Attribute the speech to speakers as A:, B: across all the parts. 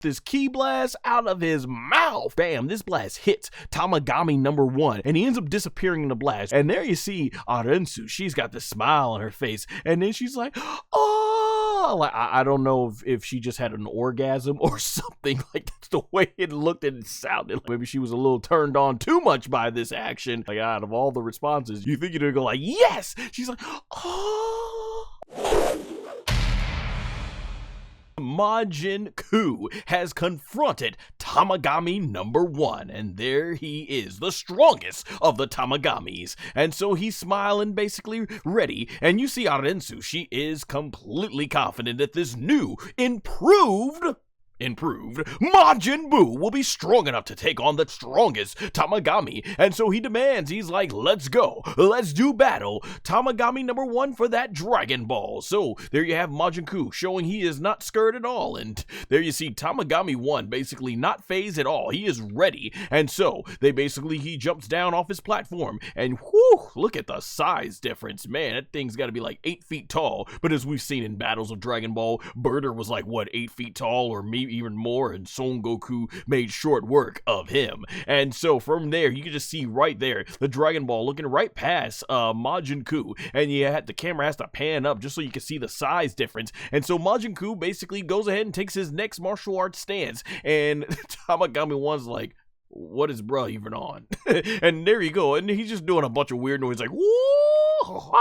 A: this ki blast out of his mouth. Bam, this blast hits Tamagami number 1, and he ends up disappearing in the blast. And there you see Arensu, she's got this smile on her face, and then she's like, oh, like, I don't know if she just had an orgasm or something. Like, that's the way it looked and it sounded. Maybe she was a little turned on too much by this action. Like, out of all the responses, you think you're gonna go like, yes! She's like, oh. Majin Kuu has confronted Tamagami number 1, and there he is, the strongest of the Tamagamis. And so he's smiling, basically ready, and you see Arensu, she is completely confident that this new, improved Majin Buu will be strong enough to take on the strongest Tamagami, and so he demands, he's like, let's go, let's do battle, Tamagami number 1 for that Dragon Ball. So there you have Majin Kuu showing he is not scared at all, and there you see Tamagami 1 basically not phased at all, he is ready, and so he jumps down off his platform, and whoo, look at the size difference, man, that thing's gotta be like 8 feet tall, but as we've seen in battles of Dragon Ball, Burter was like, what, 8 feet tall, or maybe even more, and Son Goku made short work of him. And so from there, you can just see right there, the Dragon Ball looking right past Majin Kuu, and the camera has to pan up just so you can see the size difference. And so Majin Kuu basically goes ahead and takes his next martial arts stance, and Tamagami 1's like, what is bruh even on? And there you go, and he's just doing a bunch of weird noise like, whoa!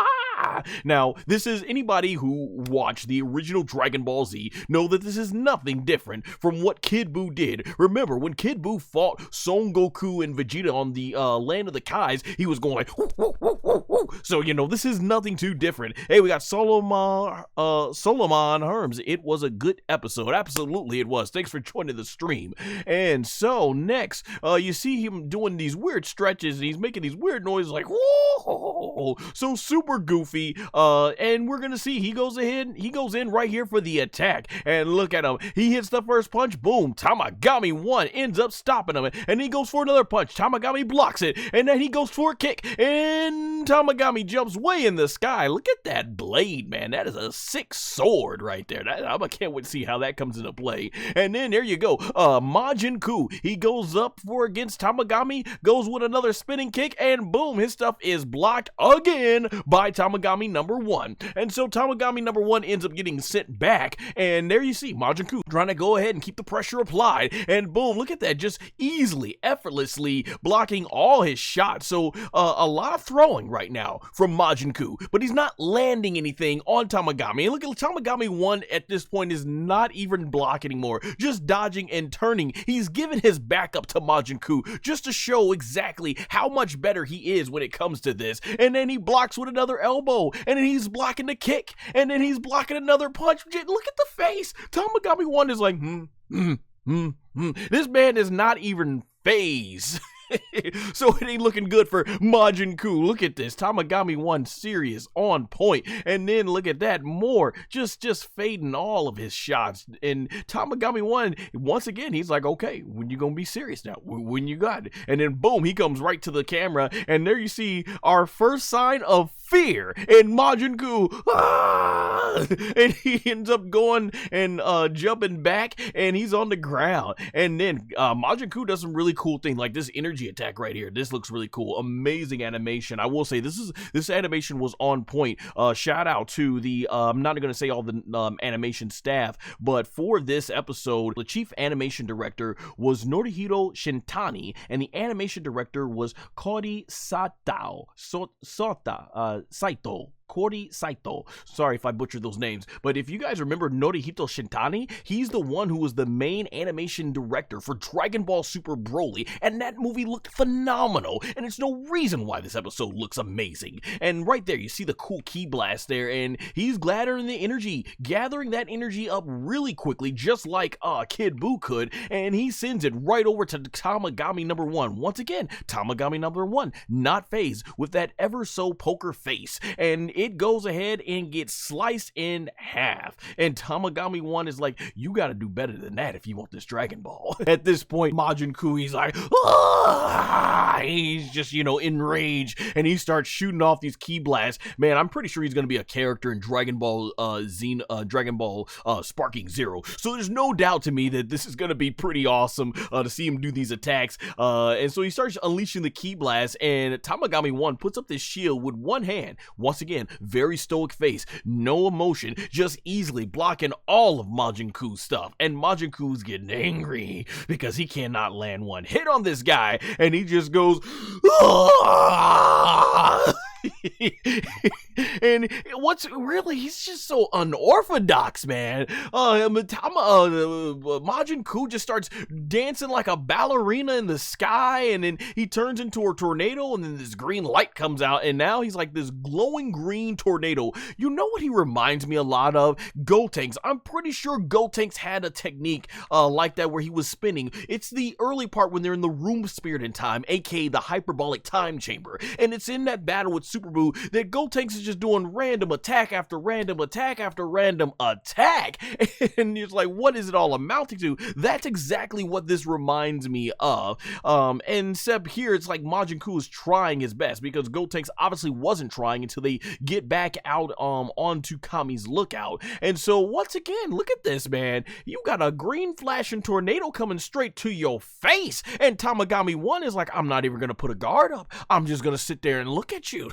A: Now, this is anybody who watched the original Dragon Ball Z know that this is nothing different from what Kid Buu did. Remember, when Kid Buu fought Son Goku and Vegeta on the land of the Kais, he was going like, woo, woo, woo, woo, woo. So, this is nothing too different. Hey, we got Solomon Herms. It was a good episode. Absolutely it was. Thanks for joining the stream. And so, next, you see him doing these weird stretches, and he's making these weird noises like, whoa, so super goofy. And we're gonna see he goes in right here for the attack, and look at him, he hits the first punch, boom, Tamagami 1 ends up stopping him, and he goes for another punch, Tamagami blocks it, and then he goes for a kick, and Tamagami jumps way in the sky. Look at that blade, man, that is a sick sword right there. I can't wait to see how that comes into play. And then there you go, Majin Kuu, he goes up for against Tamagami, goes with another spinning kick, and boom, his stuff is blocked again by Tamagami number 1. And so Tamagami number 1 ends up getting sent back, and there you see Majin Kuu trying to go ahead and keep the pressure applied, and boom, look at that, just easily, effortlessly blocking all his shots. So a lot of throwing right now from Majin Kuu, but he's not landing anything on Tamagami. And look at Tamagami 1 at this point is not even blocking anymore, just dodging and turning. He's given his back up to Majin Kuu just to show exactly how much better he is when it comes to this. And then he blocks with another elbow, and then he's blocking the kick, and then he's blocking another punch. Look at the face. Tamagami 1 is like, This man is not even phased. So it ain't looking good for Majin Kuu. Look at this, Tamagami 1 serious, on point, and then look at that, more, just fading all of his shots. And Tamagami 1, once again, he's like, okay, when you gonna be serious now? When you got it? And then boom, he comes right to the camera, and there you see our first sign of fear in Majin Kuu. And he ends up going and jumping back, and he's on the ground. And then Majin Kuu does some really cool thing, like this energy attack right here. This looks really cool. Amazing animation. I will say this animation was on point. Shout out to the I'm not going to say all the animation staff, but for this episode, the chief animation director was Norihiro Shintani, and the animation director was Kori Saito. Kori Saito. Sorry if I butchered those names, but if you guys remember Norihito Shintani, he's the one who was the main animation director for Dragon Ball Super Broly, and that movie looked phenomenal, and it's no reason why this episode looks amazing. And right there, you see the cool ki blast there, and he's gathering the energy, gathering that energy up really quickly, just like Kid Buu could, and he sends it right over to Tamagami number 1. Once again, Tamagami number 1, not phased, with that ever so poker face, and it goes ahead and gets sliced in half. And Tamagami 1 is like, you gotta do better than that if you want this Dragon Ball. At this point, Majin Kuu, he's like, ah! He's just, enraged, and he starts shooting off these ki blasts. Man, I'm pretty sure he's gonna be a character in Dragon Ball Dragon Ball Sparking Zero. So there's no doubt to me that this is gonna be pretty awesome to see him do these attacks. And so he starts unleashing the ki blast, and Tamagami 1 puts up this shield with one hand. Once again, very stoic face, no emotion, just easily blocking all of Majin Kuu's stuff. And Majin Kuu's getting angry because he cannot land one hit on this guy, and he just goes, ah! And he's just so unorthodox, man. Majin Kuu just starts dancing like a ballerina in the sky, and then he turns into a tornado, and then this green light comes out, and now he's like this glowing green tornado. You know what he reminds me a lot of? Gotenks. I'm pretty sure Gotenks had a technique like that where he was spinning. It's the early part when they're in the room spirit in time, aka the hyperbolic time chamber, and it's in that battle with Super Buu that Gotenks is just doing random attack after random attack after random attack, and it's like, what is it all amounting to? That's exactly what this reminds me of. And except here it's like Majin Kuu is trying his best, because Gotenks obviously wasn't trying until they get back out onto Kami's lookout. And so once again, look at this, man. You got a green flashing tornado coming straight to your face, and Tamagami 1 is like, I'm not even gonna put a guard up. I'm just gonna sit there and look at you.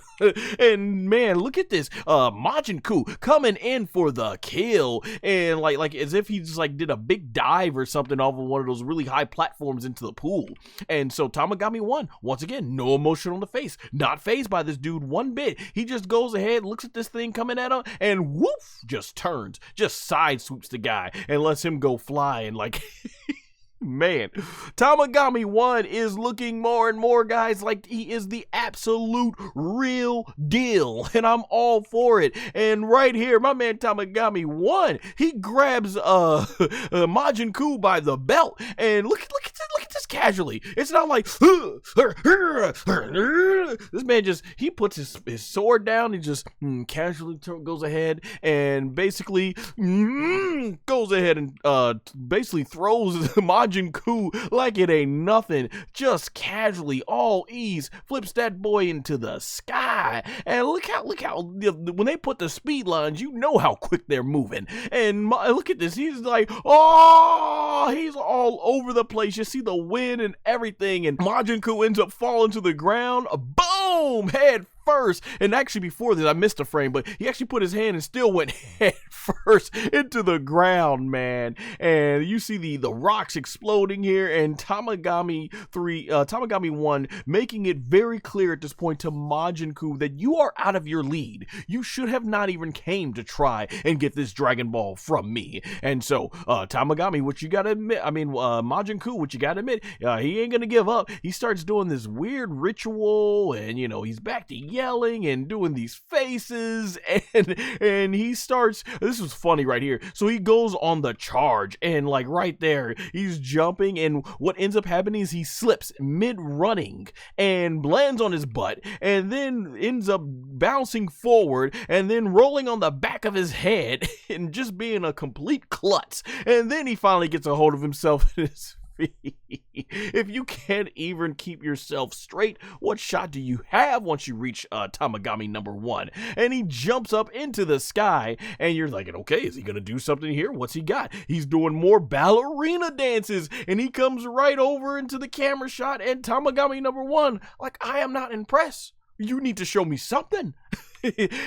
A: And man, look at this. Majin Kuu coming in for the kill, and like as if he just like did a big dive or something off of one of those really high platforms into the pool. And so Tamagami 1, once again, no emotion on the face, not fazed by this dude one bit. He just goes ahead, looks at this thing coming at him, and woof, just turns, just side swoops the guy and lets him go flying like man, Tamagami 1 is looking more and more, guys, like he is the absolute real deal, and I'm all for it. And right here, my man Tamagami 1, he grabs Majin Kuu by the belt, and look at this casually. It's not like this man he puts his sword down. He just casually goes ahead and basically goes ahead and basically throws Majin Kuu like it ain't nothing, just casually, all ease, flips that boy into the sky. And look how when they put the speed lines, you know how quick they're moving. And look at this, he's like, oh, he's all over the place. You see the wind and everything, and Majin Kuu ends up falling to the ground, boom, head first. And actually before this, I missed a frame, but he actually put his hand and still went head first into the ground, man. And you see the rocks exploding here, and Tamagami 1 making it very clear at this point to Majin Kuu that you are out of your lead. You should have not even came to try and get this Dragon Ball from me. And so Tamagami, what you gotta admit, Majin Kuu, what you gotta admit, he ain't gonna give up. He starts doing this weird ritual, and he's back to yelling and doing these faces, and he starts, this was funny right here, so he goes on the charge, and like right there he's jumping, and what ends up happening is he slips mid-running and lands on his butt, and then ends up bouncing forward and then rolling on the back of his head and just being a complete klutz. And then he finally gets a hold of himself in his if you can't even keep yourself straight, what shot do you have once you reach Tamagami number 1? And he jumps up into the sky, and you're like, okay, is he gonna do something here? What's he got? He's doing more ballerina dances, and he comes right over into the camera shot, and Tamagami number 1, like, I am not impressed. You need to show me something.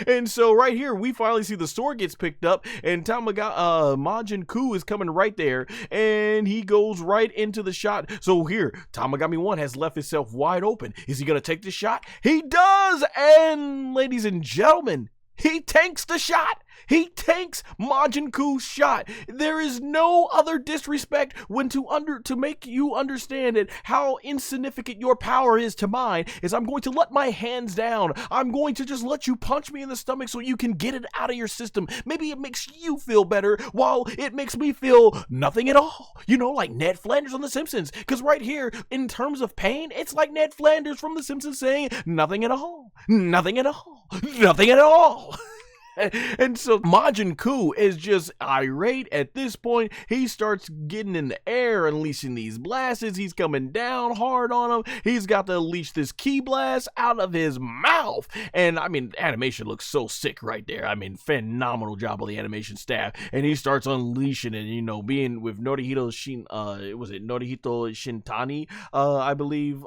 A: And so right here, we finally see the sword gets picked up, and Majin Kuu is coming right there, and he goes right into the shot. So here, Tamagami 1 has left himself wide open. Is he going to take the shot? He does! And ladies and gentlemen, he tanks the shot. He tanks Majin Kuu's shot. There is no other disrespect when to make you understand it, how insignificant your power is to mine, is I'm going to let my hands down. I'm going to just let you punch me in the stomach so you can get it out of your system. Maybe it makes you feel better while it makes me feel nothing at all. Like Ned Flanders on The Simpsons. Because right here, in terms of pain, it's like Ned Flanders from The Simpsons saying nothing at all. Nothing at all. Nothing at all. And so Majin Kuu is just irate at this point. He starts getting in the air, unleashing these blasts. He's coming down hard on him. He's got to unleash this ki blast out of his mouth. And I mean, animation looks so sick right there. I mean, phenomenal job of the animation staff. And he starts unleashing it, you know, being with Norihito Shintani, I believe,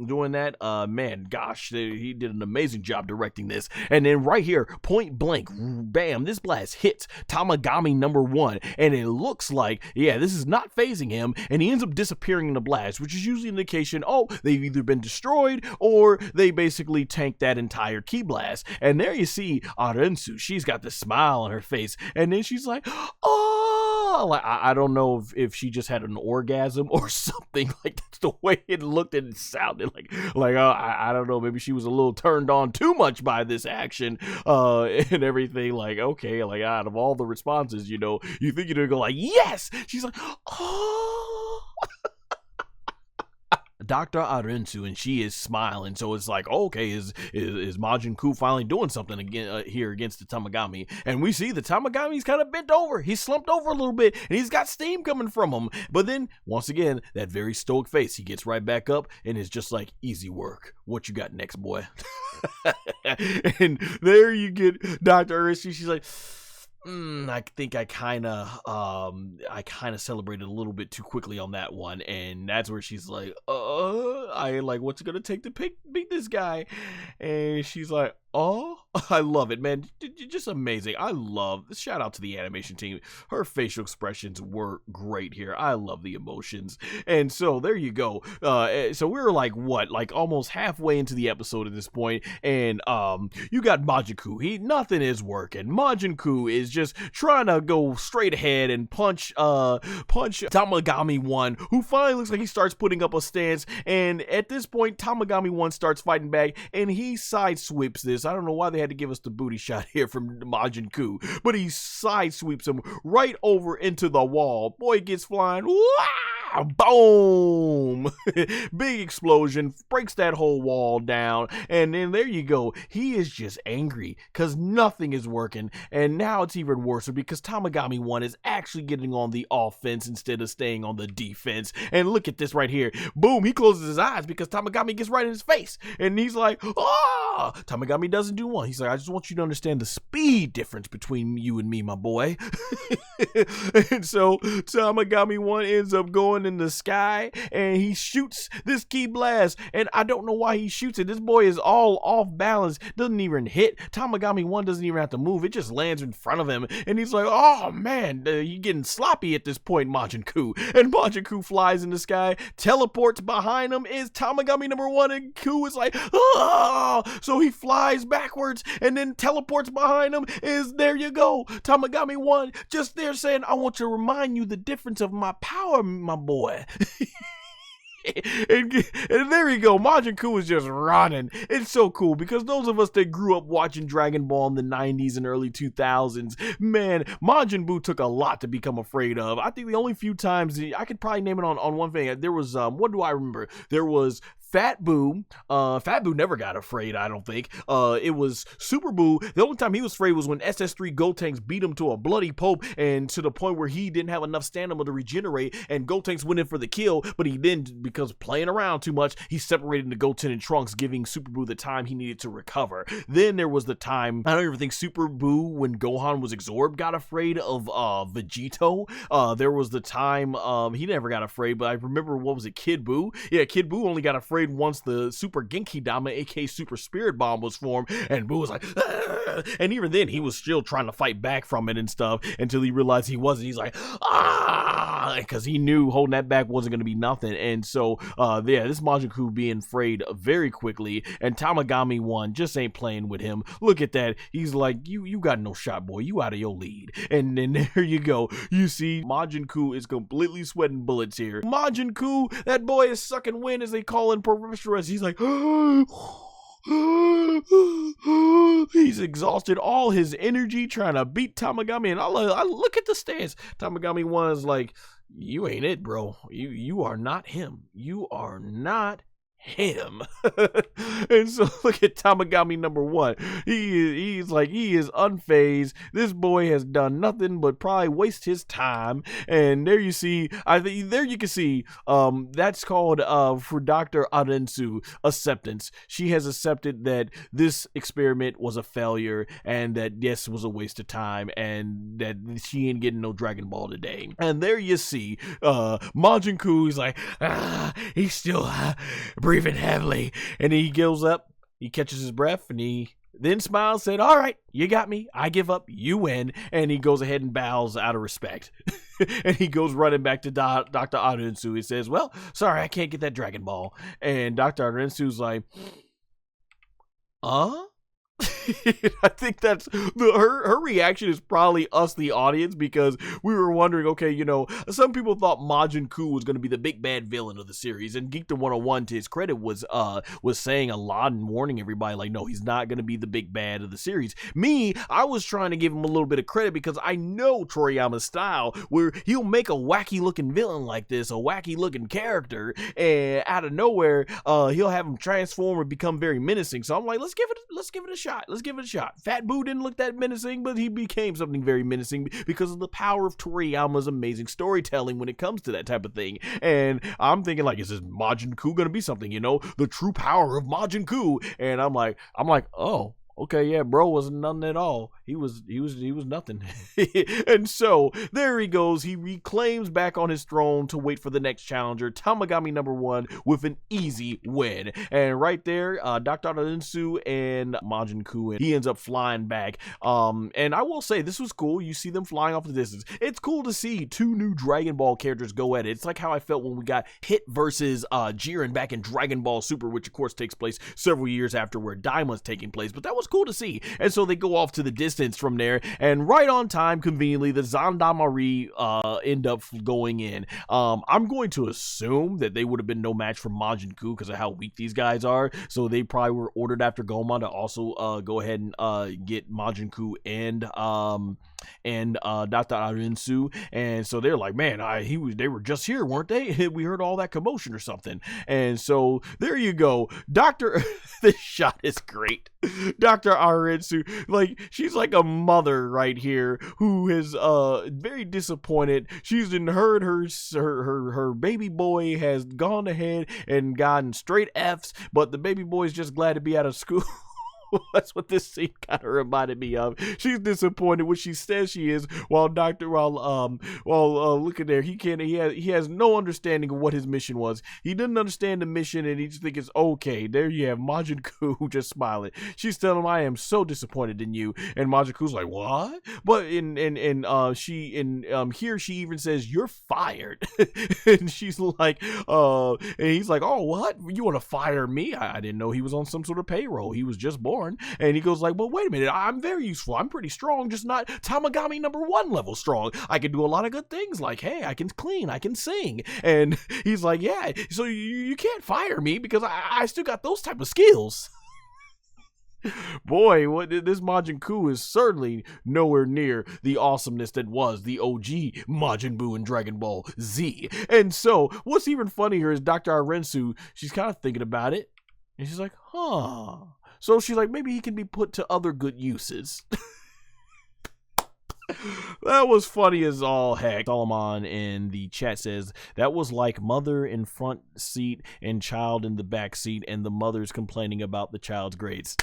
A: doing that. Man, gosh, he did an amazing job directing this. And then right here, point blank, bam, this blast hits Tamagami number 1, and it looks like, yeah, this is not phasing him, and he ends up disappearing in the blast, which is usually an indication, oh, they've either been destroyed or they basically tanked that entire ki blast. And there you see Arensu, she's got this smile on her face, and then she's like, oh, like, I don't know if she just had an orgasm or something. Like, that's the way it looked and it sounded like I don't know, maybe she was a little turned on too much by this action, and everything. Like, okay, like, out of all the responses, you know, you think you're gonna go like, yes. She's like, oh. Dr. Arensu, and she is smiling, so it's like, okay, is Majin Kuu finally doing something again here against the Tamagami? And we see the Tamagami's kind of bent over, he's slumped over a little bit, and he's got steam coming from him. But then once again, that very stoic face, he gets right back up and is just like, easy work, what you got next, boy? And there you get Dr. Arensu. She's like, I think I kind of celebrated a little bit too quickly on that one, and that's where she's like, I like, what's it gonna take to beat this guy? And she's like, oh, I love it, man. Just amazing. I love, shout out to the animation team. Her facial expressions were great here. I love the emotions. And so there you go. So we're like, what, like almost halfway into the episode at this point, and you got Majin Kuu. Nothing is working. Majin Kuu is just trying to go straight ahead and punch Tamagami 1, who finally looks like he starts putting up a stance. And at this point, Tamagami 1 starts fighting back, and he side sweeps this. I don't know why they had to give us the booty shot here from Majin Kuu, but he side sweeps him right over into the wall. Boy gets flying. Wow! Boom! Big explosion, breaks that whole wall down, and then there you go. He is just angry because nothing is working, and now it's even worse because Tamagami 1 is actually getting on the offense instead of staying on the defense. And look at this right here. Boom! He closes his eyes because Tamagami gets right in his face, and he's like, oh! Tamagami doesn't do one. He's like, I just want you to understand the speed difference between you and me, my boy. And so Tamagami 1 ends up going in the sky, and he shoots this ki blast, and I don't know why he shoots it. This boy is all off balance, doesn't even hit. Tamagami 1 doesn't even have to move. It just lands in front of him, and he's like, oh man, you're getting sloppy at this point, Majin Kuu. And Majin Kuu flies in the sky, teleports behind him is Tamagami number 1, and Kuu is like, oh! So he flies backwards and then teleports behind him. Is there you go, Tamagami 1 just there saying, I want to remind you the difference of my power, my boy. And there you go, Majin Kuu is just running. It's so cool because those of us that grew up watching Dragon Ball in the 90s and early 2000s, man, Majin Buu took a lot to become afraid of. I think the only few times, I could probably name it on one thing. There was, what do I remember? There was Fat Buu. Fat Buu never got afraid, I don't think. It was Super Buu. The only time he was afraid was when SS3 Gotenks beat him to a bloody pulp, and to the point where he didn't have enough stamina to regenerate, and Gotenks went in for the kill, but he then, because playing around too much, he separated into Goten and Trunks, giving Super Buu the time he needed to recover. Then there was the time, I don't even think Super Buu, when Gohan was absorbed, got afraid of Vegito. There was the time, he never got afraid, but I remember, what was it, Kid Buu? Yeah, Kid Buu only got afraid once the Super Genki Dama, aka Super Spirit Bomb, was formed, and Buu was like, ah! And even then he was still trying to fight back from it and stuff until he realized he wasn't. He's like, ah, because he knew holding that back wasn't going to be nothing. And so yeah, this Majin Kuu being afraid very quickly, and Tamagami 1 just ain't playing with him. Look at that. He's like, you got no shot, boy. You out of your lead. And then there you go. You see Majin Kuu is completely sweating bullets here. Majin Kuu, that boy is sucking wind, as they call in Perverse. He's like, he's exhausted all his energy trying to beat Tamagami. And I look at the stance. Tamagami 1 is like, you ain't it, bro. You are not him. You are not him. And so look at Tamagami number 1. He is unfazed. This boy has done nothing but probably waste his time. And there you see, I think there you can see that's called for Dr. Arensu acceptance. She has accepted that this experiment was a failure and that yes, was a waste of time and that she ain't getting no Dragon Ball today. And there you see Majin Kuu is like, he's still breathing heavily, and he goes up, he catches his breath, and he then smiles, said, all right, you got me, I give up, you win, and he goes ahead and bows out of respect. And he goes running back to Dr. Arensu. He says, well, sorry, I can't get that Dragon Ball. And Dr. Arensu's like, I think that's her reaction is probably us, the audience, because we were wondering, okay, you know, some people thought Majin Kuu was going to be the big bad villain of the series, and Geekdom 101, to his credit, was saying a lot and warning everybody, like, no, he's not going to be the big bad of the series. Me, I was trying to give him a little bit of credit because I know Toriyama's style, where he'll make a wacky looking villain like this, a wacky looking character, and out of nowhere, he'll have him transform and become very menacing. So I'm like, let's give it a shot. Let's give it a shot. Fat Buu didn't look that menacing, but he became something very menacing because of the power of Toriyama's amazing storytelling when it comes to that type of thing. And I'm thinking, like, is this Majin Kuu gonna be something, you know, the true power of Majin Kuu? And I'm like, oh, okay, yeah, bro wasn't nothing at all. He was nothing. And so there he goes. He reclaims back on his throne to wait for the next challenger, Tamagami number 1, with an easy win. And right there, Dr. Arensu and Majin Kuu, and he ends up flying back. And I will say, this was cool. You see them flying off the distance. It's cool to see 2 new Dragon Ball characters go at it. It's like how I felt when we got Hit versus Jiren back in Dragon Ball Super, which of course takes place several years after where Daima's taking place. But that was cool to see. And so they go off to the distance from there, and right on time, conveniently, the Zandamari end up going in. I'm going to assume that they would have been no match for Majin Kuu because of how weak these guys are, so they probably were ordered after Goma to also go ahead and get Majin Kuu and Dr. Arensu, and so they're like, man, they were just here, weren't they? We heard all that commotion or something. And so there you go, this shot is great. Dr. Arensu, like, she's like a mother right here who is very disappointed. She's heard her baby boy has gone ahead and gotten straight F's, but the baby boy's just glad to be out of school. That's what this scene kind of reminded me of. She's disappointed when she says she is, while look at there, he has no understanding of what his mission was. He didn't understand the mission, and he just thinks it's okay. There you have Majin Kuu just smiling. She's telling him, I am so disappointed in you, and Majin Kuu's like, what? But here she even says, you're fired. And she's like, and he's like, oh, what? You want to fire me? I didn't know he was on some sort of payroll. He was just born. And he goes like, well, wait a minute, I'm very useful, I'm pretty strong, just not Tamagami number 1 level strong. I can do a lot of good things, like, hey, I can clean, I can sing. And he's like, yeah, so you can't fire me because I still got those type of skills. Boy, this Majin Kuu is certainly nowhere near the awesomeness that was the OG Majin Buu in Dragon Ball Z. And so what's even funnier is Dr. Arensu, she's kind of thinking about it, and she's like, huh. So she's like, maybe he can be put to other good uses. That was funny as all heck. Solomon in the chat says, that was like mother in front seat and child in the back seat, and the mother's complaining about the child's grades.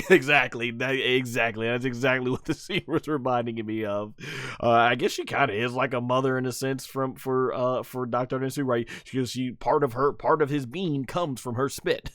A: Exactly. That's exactly what the scene was reminding me of. I guess she kind of is like a mother in a sense for Dr. Arensu, right? Because part of his being comes from her spit.